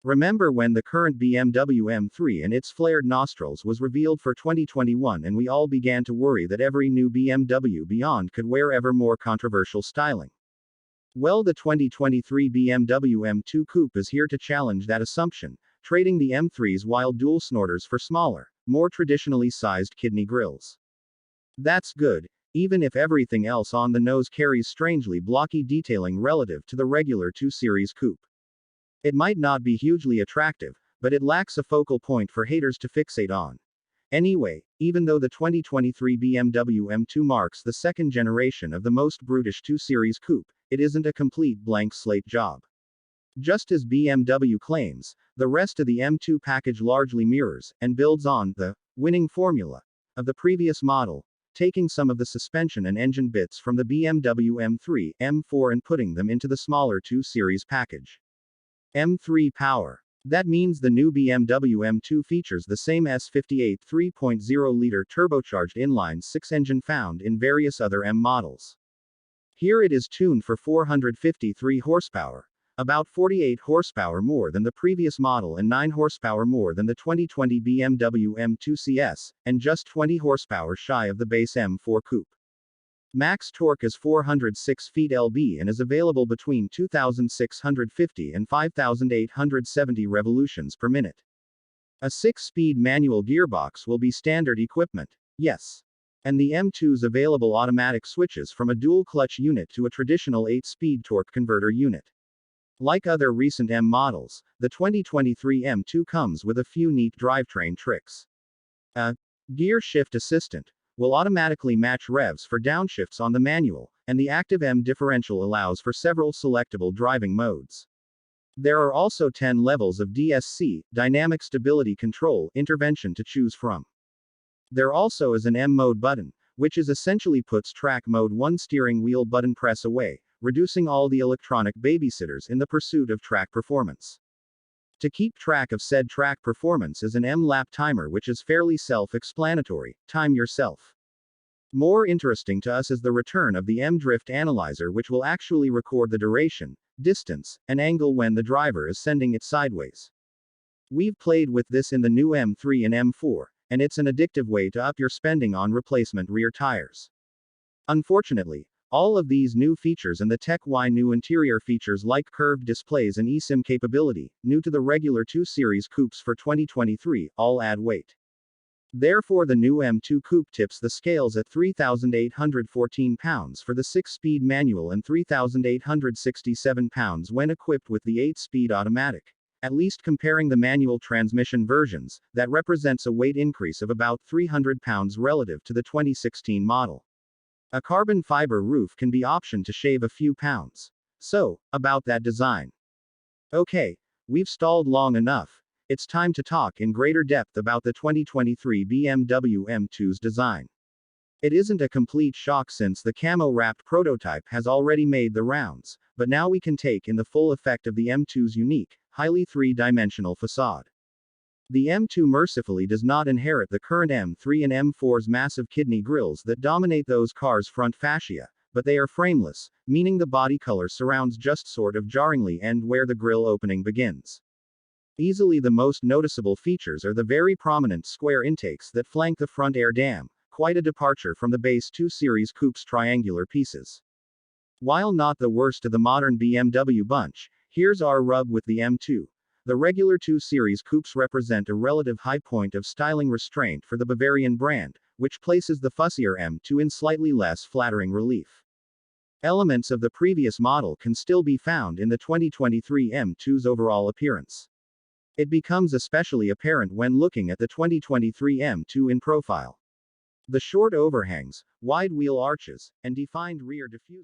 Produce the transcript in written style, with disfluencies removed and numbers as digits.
Remember when the current BMW M3 and its flared nostrils was revealed for 2021 and we all began to worry that every new BMW beyond could wear ever more controversial styling? Well, the 2023 BMW M2 Coupe is here to challenge that assumption, trading the M3's wild dual snorters for smaller, more traditionally sized kidney grills. That's good, even if everything else on the nose carries strangely blocky detailing relative to the regular 2 Series Coupe. It might not be hugely attractive, but it lacks a focal point for haters to fixate on. Anyway, even though the 2023 BMW M2 marks the second generation of the most brutish 2 Series Coupe, it isn't a complete blank slate job. Just as BMW claims, the rest of the M2 package largely mirrors and builds on the winning formula of the previous model, taking some of the suspension and engine bits from the BMW M3, M4 and putting them into the smaller 2 Series package. M3 Power. That means the new BMW M2 features the same S58 3.0-liter turbocharged inline-6 engine found in various other M models. Here it is tuned for 453 horsepower, about 48 horsepower more than the previous model and 9 horsepower more than the 2020 BMW M2 CS, and just 20 horsepower shy of the base M4 Coupe. Max torque is 406 feet-lb and is available between 2,650 and 5,870 revolutions per minute. A 6-speed manual gearbox will be standard equipment, yes. And the M2's available automatic switches from a dual-clutch unit to a traditional 8-speed torque converter unit. Like other recent M models, the 2023 M2 comes with a few neat drivetrain tricks. A gear shift assistant will automatically match revs for downshifts on the manual, and the active M differential allows for several selectable driving modes. There are also 10 levels of DSC, Dynamic Stability Control, intervention to choose from. There also is an M mode button, which is essentially puts track mode 1 steering wheel button press away, reducing all the electronic babysitters in the pursuit of track performance. To keep track of said track performance is an M lap timer, which is fairly self-explanatory, time yourself. More interesting to us is the return of the M drift analyzer, which will actually record the duration, distance, and angle when the driver is sending it sideways. We've played with this in the new M3 and M4, and it's an addictive way to up your spending on replacement rear tires. Unfortunately, all of these new features and the tech-wise new interior features like curved displays and eSIM capability, new to the regular 2 Series Coupes for 2023, all add weight. Therefore the new M2 Coupe tips the scales at 3,814 pounds for the 6-speed manual and 3,867 pounds when equipped with the 8-speed automatic. At least comparing the manual transmission versions, that represents a weight increase of about 300 pounds relative to the 2016 model. A carbon fiber roof can be optioned to shave a few pounds. So, about that design. Okay, we've stalled long enough. It's time to talk in greater depth about the 2023 BMW M2's design. It isn't a complete shock since the camo-wrapped prototype has already made the rounds, but now we can take in the full effect of the M2's unique, highly three-dimensional facade. The M2 mercifully does not inherit the current M3 and M4's massive kidney grills that dominate those cars' front fascia, but they are frameless, meaning the body color surrounds just sort of jarringly end where the grille opening begins. Easily the most noticeable features are the very prominent square intakes that flank the front air dam, quite a departure from the base 2 Series Coupe's triangular pieces. While not the worst of the modern BMW bunch, here's our rub with the M2. The regular 2 Series Coupes represent a relative high point of styling restraint for the Bavarian brand, which places the fussier M2 in slightly less flattering relief. Elements of the previous model can still be found in the 2023 M2's overall appearance. It becomes especially apparent when looking at the 2023 M2 in profile. The short overhangs, wide wheel arches, and defined rear diffuser.